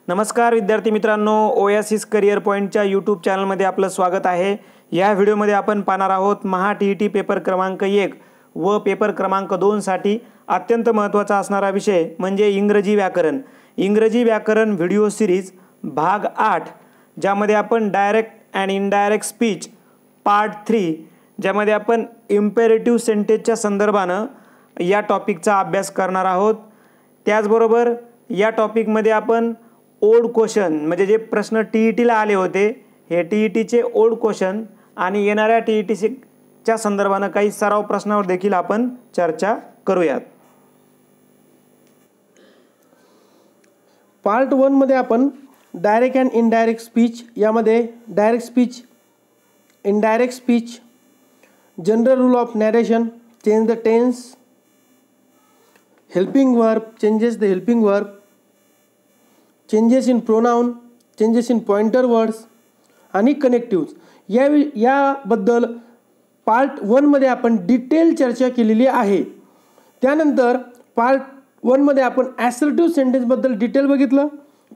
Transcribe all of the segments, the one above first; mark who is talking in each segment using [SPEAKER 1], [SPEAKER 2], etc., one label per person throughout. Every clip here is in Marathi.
[SPEAKER 1] नमस्कार विद्यार्थी मित्रांनो, ओएसिस करिअर पॉईंटच्या यूट्यूब चॅनलमध्ये आपलं स्वागत आहे। या व्हिडिओमध्ये आपण पाहणार आहोत महा टीईटी पेपर क्रमांक 1 व पेपर क्रमांक 2 साठी अत्यंत महत्त्वाचा असणारा विषय म्हणजे इंग्रजी व्याकरण। इंग्रजी व्याकरण व्हिडिओ सिरीज भाग 8, ज्यामध्ये आपण direct and indirect speech part 3, ज्यामध्ये आपण इम्पेरेटिव्ह सेंटेन्सच्या संदर्भानं या टॉपिकचा अभ्यास करणार आहोत। त्याचबरोबर या टॉपिकमध्ये आपण ओल्ड क्वेश्चन म्हणजे जे प्रश्न टीईटीला आले होते, हे टीईटीचे ओल्ड क्वेश्चन आणि येणाऱ्या टीईटीच्या संदर्भानं काही सराव प्रश्नावर देखील आपण चर्चा करूयात।
[SPEAKER 2] पार्ट 1 मध्ये आपण डायरेक्ट अँड इनडायरेक्ट स्पीच, यामध्ये direct speech, indirect speech, general rule of narration, change the tense, helping verb, changes the helping verb, changes in pronoun, changes in pointer words आणि कनेक्टिव्ज याबद्दल पार्ट 1 मध्ये आपण डिटेल चर्चा केलेली आहे। त्यानंतर पार्ट 1 मध्ये आपण ॲसर्टिव्ह सेंटेन्सबद्दल डिटेल बघितलं,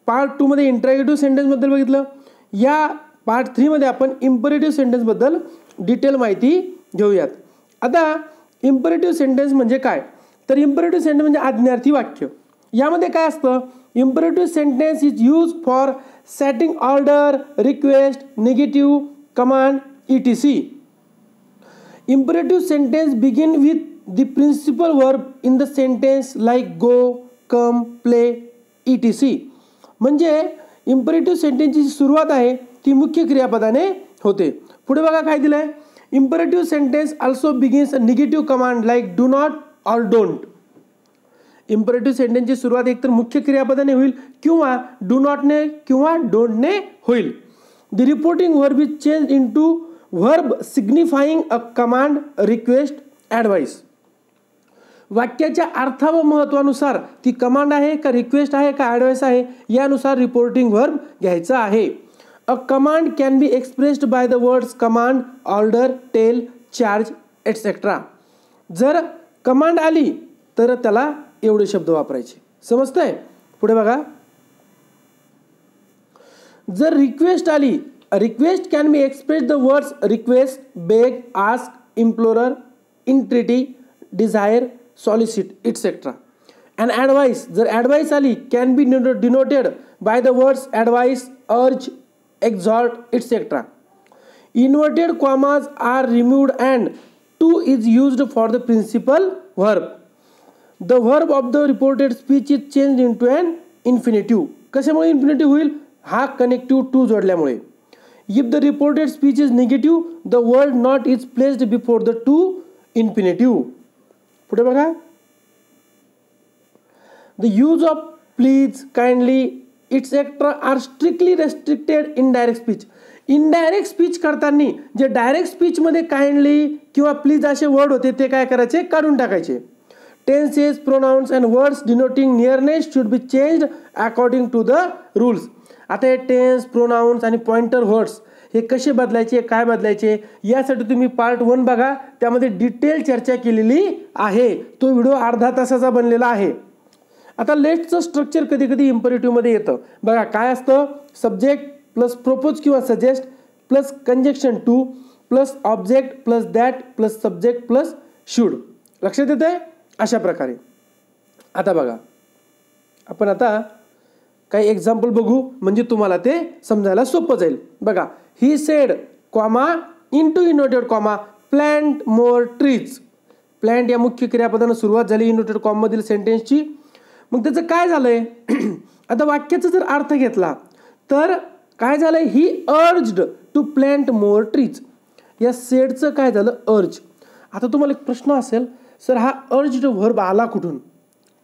[SPEAKER 2] पार्ट 2 मध्ये इंटरॅगेटिव्ह सेंटेन्सबद्दल बघितलं, या पार्ट 3 मध्ये आपण इम्परेटिव्ह सेंटेन्सबद्दल डिटेल माहिती घेऊयात। आता इम्परेटिव्ह सेंटेन्स म्हणजे काय, तर इम्परेटिव्ह सेंटेन्स म्हणजे आज्ञार्थी वाक्य। यामध्ये काय असतं, imperative sentence is use for setting order, request, negative, command, etc. Imperative sentence begin with the principal verb in the sentence like go, come, play, etc. म्हणजे इम्परेटिव्ह सेंटेन्सची सुरुवात आहे ती मुख्य क्रियापदाने होते। पुढे बघा काय दिलंय, imperative sentence also begins a negative command like do not or don't. Imperative सेंटेन्सची सुरुवात एकतर मुख्य क्रियापदाने होईल किंवा डू नॉटने किंवा डोंटने होईल। The reporting verb is change into verb signifying a command, request, advice. वाक्याच्या अर्थ व महत्वानुसार ती कमांड आहे का रिक्वेस्ट आहे का ॲडवाइस आहे यानुसार रिपोर्टिंग वर्ब घ्यायचा आहे। A command can be expressed by the words command, order, tell, charge, etcetera. जर कमांड आली तर त्याला एवढे शब्द वापरायचे, समजतंय? पुढे बघा, जर रिक्वेस्ट आली, request can be express the words request, beg, ask, implore, entreaty, desire, solicit, etcetera. And advice, जर ॲडवाइस आली can be denoted by the words advice, urge, exhort, etcetera. Inverted commas are removed and to is used for the principal verb. The verb of the reported speech is change into an infinitive. कशामुळे इन्फिनेटिव्ह होईल, हा कनेक्टिव्ह टू जोडल्यामुळे। If the reported speech is negative, the word not is placed before the to infinitive. पुढे बघा, the use of please, kindly, etcetera are strictly restricted in direct speech. Indirect speech करताना जे डायरेक्ट स्पीच मध्ये काइंडली किंवा प्लीज असे वर्ड होते ते काय करायचे, काढून टाकायचे। Tenses, pronouns and words denoting nearness should be changed according to the rules. आता हे टेन्स, प्रोनाउन्स आणि पॉइंटर वर्ड्स हे कसे बदलायचे, काय बदलायचे यासाठी तुम्ही पार्ट 1 बघा, त्यामध्ये डिटेल चर्चा केलेली आहे। तो व्हिडिओ अर्धा तासाचा बनलेला आहे। आता लेट्सचं स्ट्रक्चर कधी कधी इम्परेटिव्ह मध्ये येतं बघा, काय असतं, सब्जेक्ट प्लस प्रोपोज किंवा suggest plus conjunction two plus object plus that plus subject plus should. लक्षात येतंय? अशा प्रकारे। आता बघा, आपण आता काही एक्झाम्पल बघू म्हणजे तुम्हाला ते समजायला सोपं जाईल। बघा, he said comma into inverted comma plant more trees. Plant या मुख्य क्रियापदानं सुरुवात झाली इन्व्हर्टेड कॉमा मधील सेंटेन्सची। मग त्याचं काय झालंय, आता वाक्याचा जर अर्थ घेतला तर काय झालंय, he urged to plant more trees. या सेडचं काय झालं, अर्ज। आता तुम्हाला एक प्रश्न असेल, सर हा अर्ज्ड वर्ब आला कुठून,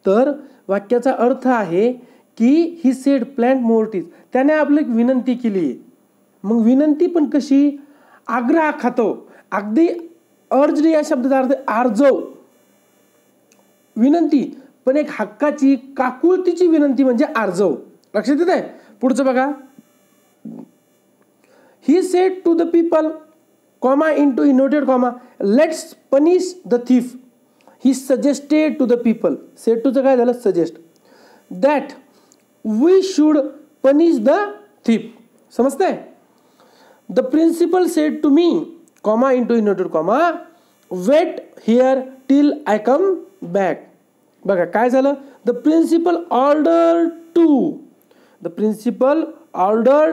[SPEAKER 2] तर वाक्याचा अर्थ आहे की he said plant more trees, त्याने आपली एक विनंती केली आहे। मग विनंती पण कशी, आग्रह खातो, अगदी अर्ज्ड या शब्दाचा अर्थ आर्जव, विनंती पण एक हक्काची काकुळतीची विनंती म्हणजे आर्जव। लक्षात येत आहे? पुढचं बघा, he said to the people comma into inverted comma let's punish the thief. He suggested to the people, said टूचं काय झालं, suggest, that we should punish the thief. समजतंय? The principal said to me comma into inverted comma wait here till I come back. बघा काय झालं, the principal ordered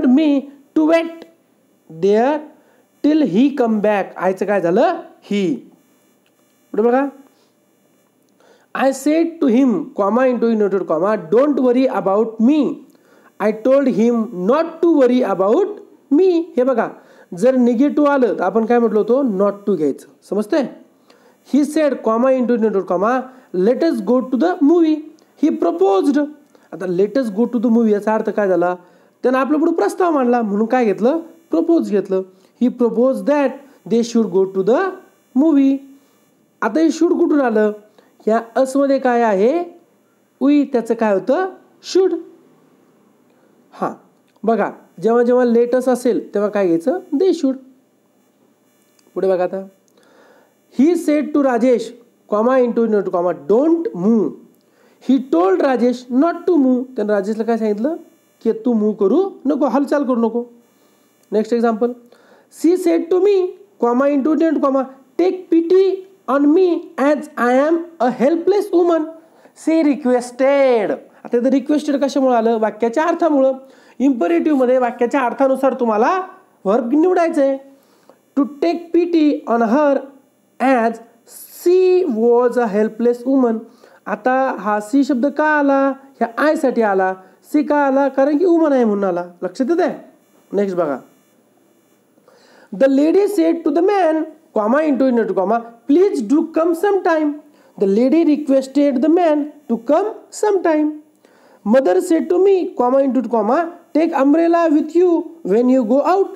[SPEAKER 2] me to wait there till he come back. आयचं काय झालं, ही. पुढे बघा, I said to him comma into inverted comma don't worry about me. I told him not to worry about me. हे बघा, जर निगेटिव्ह आलं तर आपण काय म्हटलं होतो, नॉट टू घ्यायचं. समजतंय? He said comma into inverted comma let us go to the movie. He proposed. आता let us go to the movie याचा अर्थ काय झाला, त्यानं आपल्या पुढे प्रस्ताव मांडला म्हणून काय घेतलं, प्रपोज घेतलं. He propose that they should go to the movie. आता हे शुड कुठून आलं, ह्या असमध्ये काय आहे, वी, त्याचं काय होतं, शुड. हां बघा, जेव्हा जेव्हा लेटस असेल तेव्हा काय घ्यायचं, दे शुड. पुढे बघा आता, he said to Rajesh comma into inverted comma don't move. He told Rajesh not to move. त्यानं राजेशला काय सांगितलं की तू मूव्ह करू नको, हालचाल करू नको. Next example, she said to me comma into inverted comma take pity on me as I am a helpless woman. She requested. आता इथं रिक्वेस्टेड कशामुळे आलं, वाक्याच्या अर्थामुळं. इम्परेटिव्हमध्ये वाक्याच्या अर्थानुसार तुम्हाला वर्ब निवडायचं आहे. To take pity on her as she was a helpless woman. आता हा सी शब्द का आला, ह्या आयसाठी आला. सी का आला, कारण की वुमन आहे म्हणून आला. लक्षात येते? नेक्स्ट बघा, the lady said to the man comma into inverted comma please do come some time. The lady requested the man to come some time. Mother said to me comma into comma take umbrella with you when you go out.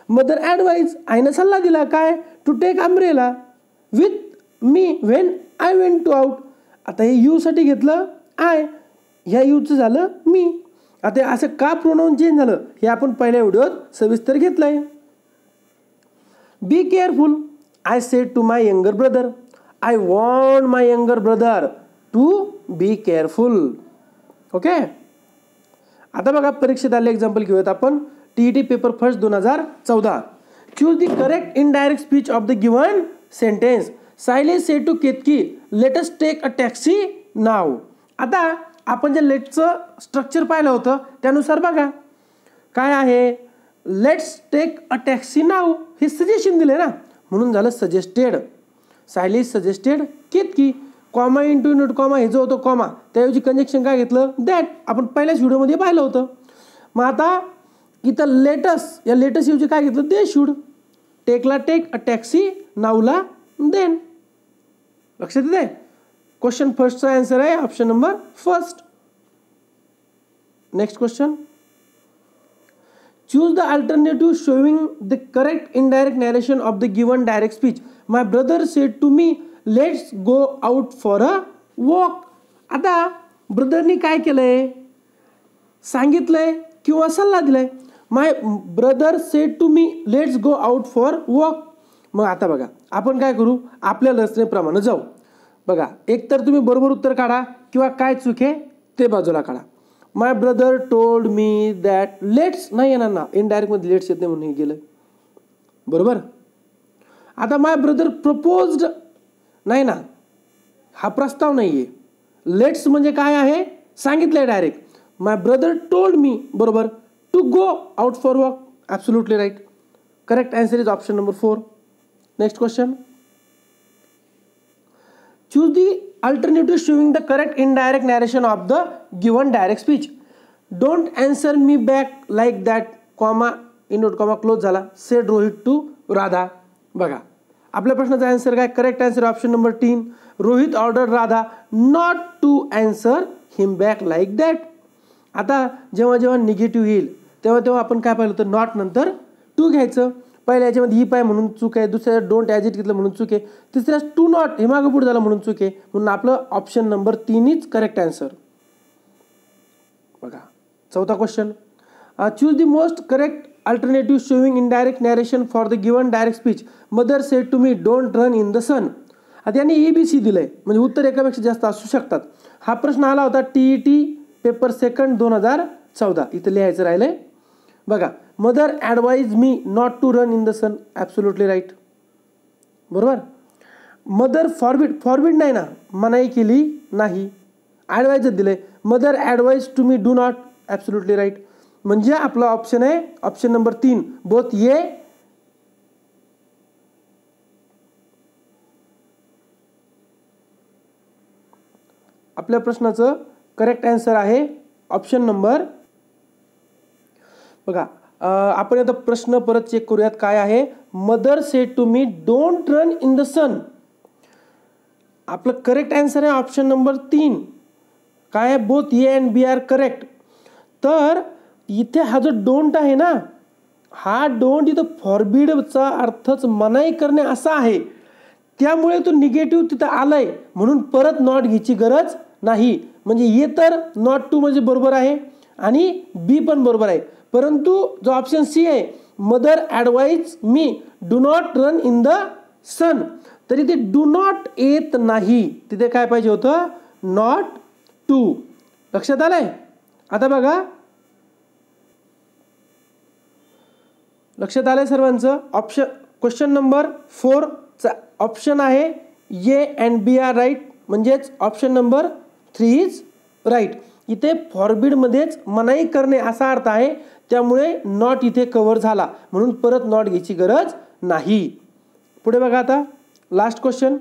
[SPEAKER 2] Mother advise, आईनं सल्ला दिला काय, to take umbrella with me when I went to out. आता हे यू साठी घेतलं आय, ह्या यूचं झालं मी. आता असं का प्रोनाऊन चेंज झालं हे आपण पहिल्या व्हिडिओत सविस्तर घेतलंय. Be careful. I said to my younger brother. I want my younger brother to be careful. Okay. आता बघा, परीक्षेत आले एक्झाम्पल घेऊयात आपण. TET paper first 2014. Choose the correct indirect speech of the given sentence. Silence said to Ketaki let us take a taxi now. आता आपण जे लेटचं स्ट्रक्चर पाहिलं होतं त्यानुसार बघा काय आहे, लेट्स टेक अ टॅक्सी नाव हे सजेशन दिले ना, म्हणून झालं suggested. Silence suggested Ketaki. Comma into inverted comma हे जो होतं कॉमा, त्याऐवजी कंजक्शन काय घेतलं, दॅट. आपण पहिल्याच व्हिडिओमध्ये पाहिलं होतं. मग आता इथं लेटस, या लेटस ऐवजी काय घेतलं, दे शुड. टेकला टेक, अ टॅक्सी, नावला देन. लक्षात येते? क्वेश्चन फर्स्टचा आन्सर आहे option number first. Next question, choose the alternative showing the correct indirect narration of the given direct speech. My brother said to me let's go out for a walk. आता ब्रदरनी काय केलंय, सांगितलंय किंवा सल्ला दिलाय. My brother said to me let's go out for walk. मग आता बघा, आपण काय करू, आपल्या रचनेप्रमाणे जाऊ. बघा, एक तर तुम्ही बरोबर उत्तर काढा किंवा काय चूक आहे ते बाजूला काढा. My brother told me that let's नाही येणार ना, इनडायरेक्टमध्ये लेट्स येत नाही म्हणून हे गेलं. बरोबर. आता माय ब्रदर प्रपोज्ड नाही ना, हा प्रस्ताव नाही आहे. लेट्स म्हणजे काय आहे, सांगितलंय direct. My brother told me, बरोबर, to go out for walk. Absolutely right. Correct answer is option number 4. Next question, choose the alternative showing the correct indirect narration of the given direct speech. Don't answer me back like that comma invert comma close झाला सेड रोहित टू राधा. बघा, आपल्या प्रश्नाचा आन्सर काय, correct answer option number 3. Rohit order Radha not to answer him back like that. आता जेव्हा जेव्हा निगेटिव्ह येईल तेव्हा तेव्हा आपण काय पाहिलं होतं, नॉट नंतर टू घ्यायचं. पहिल्या याच्यामध्ये ही पाय म्हणून चूक आहे, दुसऱ्या डोंट ॲज इट घेतलं म्हणून चूक आहे, तिसऱ्या टू नॉट हे मागं पुढे झालं म्हणून चूक आहे. म्हणून आपलं option number 3 is correct answer. बघा, चौथा question, choose the most correct alternative showing indirect narration for the given direct speech. Mother said to me don't run in the sun. आता यांनी ABC दिलंय, म्हणजे उत्तर एकापेक्षा जास्त असू शकतात. हा प्रश्न आला होता TET पेपर सेकंड 2014 14 इथं लिहायचं राहिलंय बघा. Mother advise me not to run in the sun, absolutely right, बरोबर. मदर फॉरबिड नाही ना, मनाई केली नाही, ॲडवाइजच दिलंय. Mother advise to me do not, absolutely right. म्हणजे आपला ऑप्शन आहे ऑप्शन नंबर 3 बोथ ये. आपल्या प्रश्नाचं करेक्ट आन्सर आहे ऑप्शन नंबर, बघा आपण आता प्रश्न परत चेक करूयात काय आहे. Mother said to me don't run in the sun. आपलं करेक्ट आन्सर आहे ऑप्शन नंबर 3. काय आहे, both A and B are correct. तर इथे हा जो डोंट आहे ना, हा डोंट इथं फॉरबिडचा अर्थच मनाई करणे असा आहे. त्यामुळे तो निगेटिव्ह तिथं आलाय म्हणून परत नॉट घ्यायची गरज नाही. म्हणजे ये तर नॉट टू म्हणजे बरोबर आहे आणि बी पण बरोबर आहे. परंतु जो ऑप्शन सी आहे mother advise me do not run in the sun, तरी ते डू नॉट येत नाही, तिथे काय पाहिजे होतं, नॉट टू. लक्षात आलंय. आता बघा लक्षात आलंय सर्वांचं. ऑप्शन क्वेश्चन नंबर 4 चा ऑप्शन आहे A and B are right, म्हणजेच ऑप्शन नंबर 3 इज राईट. इथे फॉरबिडमध्येच मनाई करणे असा अर्थ आहे, त्यामुळे नॉट इथे कव्हर झाला म्हणून परत नॉट घ्यायची गरज नाही. पुढे बघा आता last question.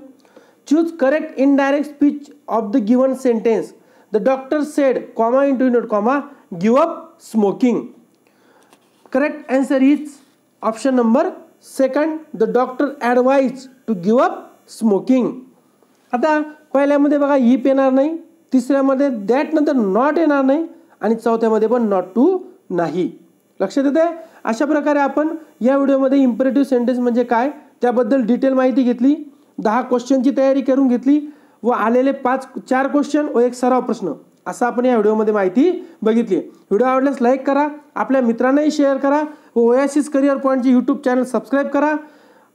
[SPEAKER 2] Choose correct indirect speech of the given sentence. The doctor said comma into note comma give up smoking. Correct answer is option number 2. The doctor advise to give up smoking. आता पहिल्यामध्ये बघा इफ येणार नाही, तिसऱ्यामध्ये दॅट नंतर नॉट येणार नाही आणि चौथ्यामध्ये पण नॉट टू नाही. लक्षात येते. अशा प्रकारे आपण या व्हिडिओमध्ये इम्परेटिव्ह सेंटेन्स म्हणजे काय त्याबद्दल डिटेल माहिती घेतली. 10 क्वेश्चनची तयारी करून घेतली व आलेले 4 क्वेश्चन व एक सराव प्रश्न असं आपण या व्हिडिओमध्ये माहिती बघितली. व्हिडिओ आवडल्यास लाईक करा, आपल्या मित्रांनाही शेअर करा व ओएसिस करिअर पॉईंटचे यूट्यूब चॅनल सबस्क्राईब करा.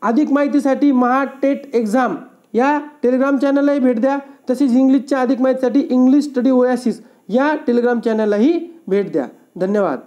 [SPEAKER 2] अधिक माहितीसाठी महा टेट एक्झाम या टेलिग्राम चॅनललाही भेट द्या. तसेच इंग्लिशच्या अधिक माहितीसाठी इंग्लिश स्टडी ओएसिस या टेलिग्राम चॅनललाही भेट द्या. धन्यवाद.